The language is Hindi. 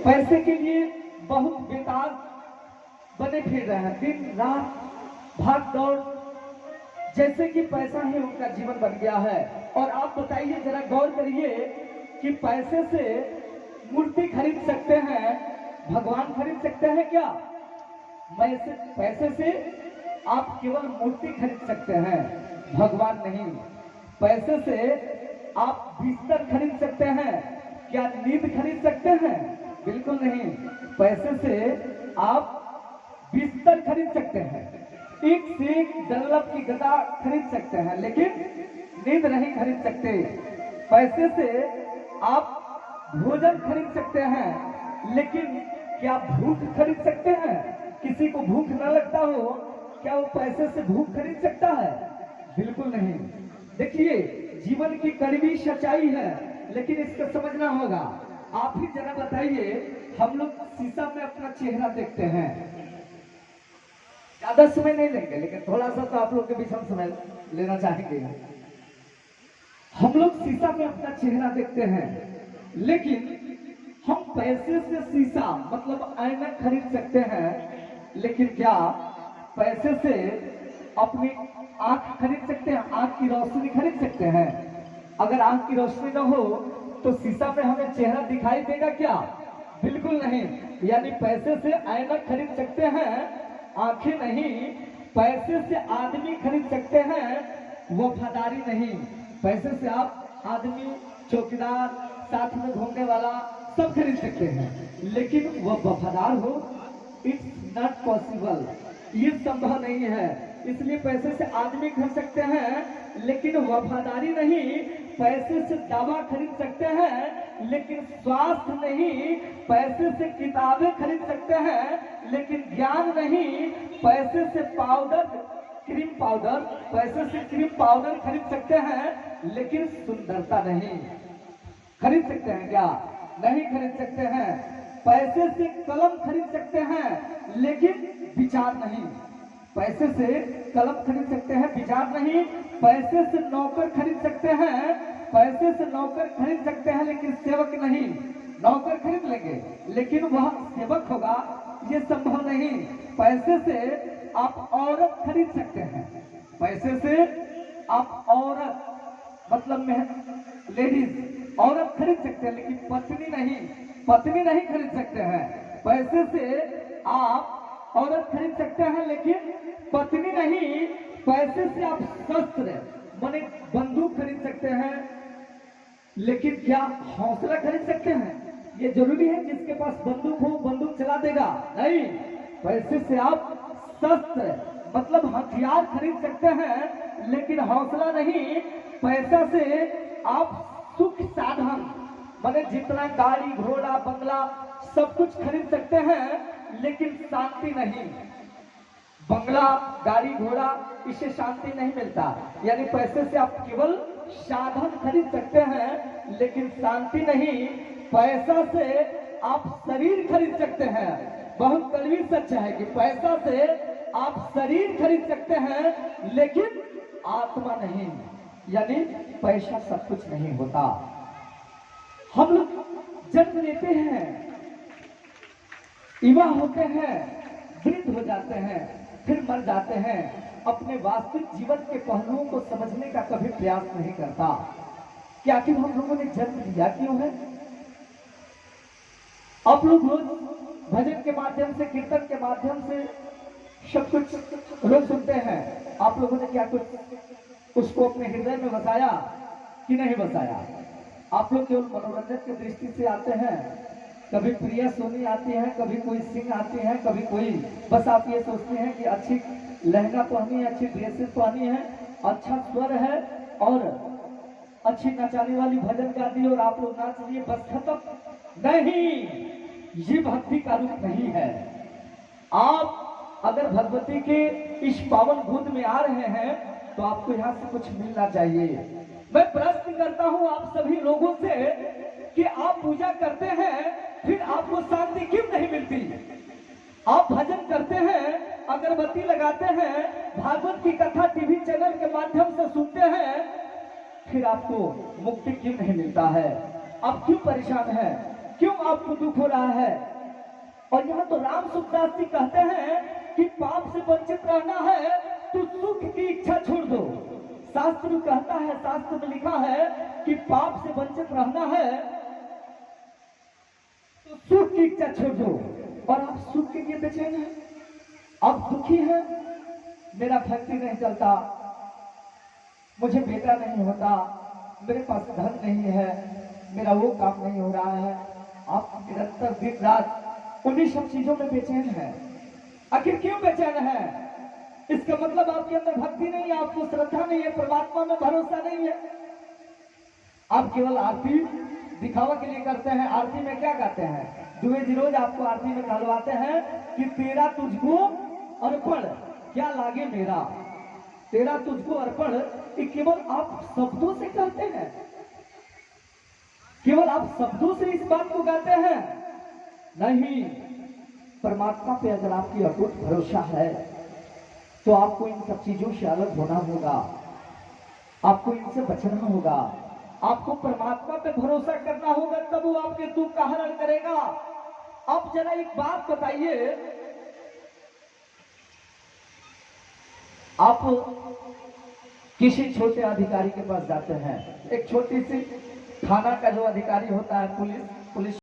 पैसे के लिए बहुत बेकार बने फिर रहे हैं, दिन रात भाग दौड़, जैसे कि पैसा ही उनका जीवन बन गया है। और आप बताइए, जरा गौर करिए कि पैसे से मूर्ति खरीद सकते हैं, भगवान खरीद सकते हैं क्या? पैसे से आप केवल मूर्ति खरीद सकते हैं, भगवान नहीं। पैसे से आप बिस्तर खरीद सकते हैं, क्या नींद खरीद सकते हैं? बिल्कुल नहीं। पैसे से आप बिस्तर खरीद सकते हैं, एक से एक डल्लब की गदा खरीद सकते हैं, लेकिन नींद नहीं खरीद सकते। पैसे से आप भोजन खरीद सकते हैं, लेकिन क्या भूख खरीद सकते हैं? किसी को भूख न लगता हो, क्या वो पैसे से भूख खरीद सकता है? बिल्कुल नहीं। देखिए, जीवन की कड़वी सच्चाई है, लेकिन इसको समझना होगा। आप ही जरा बताइए, हम लोग शीशा में अपना चेहरा देखते हैं, ज्यादा समय नहीं लेंगे, लेकिन थोड़ा सा तो आप लोग के बीच हम समय लेना चाहेंगे। हम लोग शीशा में अपना चेहरा देखते हैं, लेकिन हम पैसे से शीशा मतलब आईना खरीद सकते हैं, लेकिन क्या पैसे से अपनी आंख खरीद सकते हैं? आंख की रोशनी खरीद सकते हैं? अगर आंख की रोशनी न हो तो शीशा में हमें चेहरा दिखाई देगा क्या? बिल्कुल नहीं। यानी पैसे से आईना खरीद सकते हैं, आंखें नहीं। पैसे से आदमी खरीद सकते हैं, वफादारी नहीं। पैसे से आप आदमी, चौकीदार, साथ में घूमने वाला सब खरीद सकते हैं, लेकिन वह वफादार हो, इट्स नॉट पॉसिबल, ये संभव नहीं है। इसलिए पैसे से आदमी खरीद सकते हैं, लेकिन वफादारी नहीं। पैसे से दवा खरीद सकते हैं, लेकिन स्वास्थ्य नहीं। पैसे से किताबें खरीद सकते हैं, लेकिन ज्ञान नहीं। पैसे से पाउडर, क्रीम पाउडर, पैसे से क्रीम पाउडर खरीद सकते हैं, लेकिन सुंदरता नहीं। खरीद सकते हैं क्या? नहीं खरीद सकते हैं। पैसे से कलम खरीद सकते हैं, लेकिन विचार नहीं। पैसे से कलम खरीद सकते हैं, विचार नहीं। पैसे से नौकर खरीद सकते हैं, पैसे से नौकर खरीद सकते हैं, लेकिन सेवक नहीं। नौकर खरीद लेंगे, लेकिन वह सेवक होगा, ये संभव नहीं। पैसे से आप औरत खरीद सकते हैं, पैसे से आप औरत मतलब लेडीज औरत खरीद सकते हैं, लेकिन पत्नी नहीं। पत्नी नहीं खरीद सकते हैं। पैसे से आप औरत खरीद सकते हैं, लेकिन पत्नी नहीं। पैसे से आप शस्त्र माने बंदूक खरीद सकते हैं, लेकिन क्या हौसला खरीद सकते हैं? ये जरूरी है जिसके पास बंदूक हो बंदूक चला देगा? नहीं। पैसे से आप शस्त्र मतलब हथियार खरीद सकते हैं, लेकिन हौसला नहीं। पैसा से आप सुख साधन माने जितना गाड़ी घोड़ा बंगला सब कुछ खरीद सकते हैं, लेकिन शांति नहीं। बंगला गाड़ी घोड़ा इससे शांति नहीं मिलता। यानी पैसे से आप केवल साधन खरीद सकते हैं, लेकिन शांति नहीं। पैसा से आप शरीर खरीद सकते हैं। बहुत कड़वी सच है कि पैसा से आप शरीर खरीद सकते हैं, लेकिन आत्मा नहीं। यानी पैसा सब कुछ नहीं होता। हम लोग जन्म लेते हैं, युवा होते हैं, वृद्ध हो जाते हैं, फिर मर जाते हैं। अपने वास्तविक जीवन के पहलुओं को समझने का कभी प्रयास नहीं करता कि आखिर हम लोगों ने जन्म लिया क्यों है। आप लोग रोज भजन के माध्यम से, कीर्तन के माध्यम से सब कुछ रोज सुनते हैं। आप लोगों ने क्या कुछ उसको अपने हृदय में बसाया कि नहीं बसाया? आप लोग केवल मनोरंजन की दृष्टि से आते हैं। कभी प्रिया सोनी आती है, कभी कोई सिंह आती है, कभी कोई, बस आप ये सोचते हैं कि अच्छी लहंगा पहनी है, अच्छी ड्रेसेस पहनी है, अच्छा स्वर है और अच्छी नचाने वाली भजन गा दी और आप लोग नाच लिए, बस खत्म। नहीं, ये भक्ति का रूप नहीं है। आप अगर भगवती के इस पावन गोद में आ रहे हैं तो आपको यहाँ से कुछ मिलना चाहिए। मैं प्रश्न करता हूँ आप सभी लोगों से कि आप पूजा करते हैं, फिर आपको शांति क्यों नहीं मिलती? आप भजन करते हैं, अगरबत्ती लगाते हैं, भागवत की कथा टीवी चैनल के माध्यम से सुनते हैं, फिर आपको मुक्ति क्यों नहीं मिलता है? आप क्यों परेशान हैं? क्यों आपको दुख हो रहा है? और यहाँ तो राम सुखदास जी कहते हैं कि पाप से वंचित रहना है तो सुख की इच्छा छोड़ दो। शास्त्र कहता है, शास्त्र में लिखा है कि पाप से वंचित रहना है तो सुख की इच्छा छोड़ दो। और आप सुख के लिए बेचैन हैं, आप दुखी हैं, मेरा फैक्ट्री नहीं चलता, मुझे बेटा नहीं होता, मेरे पास धन नहीं है, मेरा वो काम नहीं हो रहा है। आप निरंतर दिन रात उन्हीं सब चीजों में बेचैन है। आखिर क्यों बेचैन है? इसका मतलब आपके अंदर भक्ति नहीं है, आपको श्रद्धा नहीं है, परमात्मा में भरोसा नहीं है। आप केवल आरती दिखावा के लिए करते हैं। आरती में क्या कहते हैं? द्विज रोज आपको आरती में कहलवाते हैं कि तेरा तुझको अर्पण क्या लागे मेरा, तेरा तुझको अर्पण। ये केवल आप शब्दों से कहते हैं, केवल आप शब्दों से इस बात को कहते हैं नहीं। परमात्मा पे अगर आपकी अटूट भरोसा है तो आपको इन सब चीजों से अलग होना होगा, आपको इनसे बचना होगा, आपको परमात्मा पे भरोसा करना होगा, तब वो आपके दुख का हरण करेगा। अब जरा एक बात बताइए, आप किसी छोटे अधिकारी के पास जाते हैं, एक छोटी सी थाना का जो अधिकारी होता है, पुलिस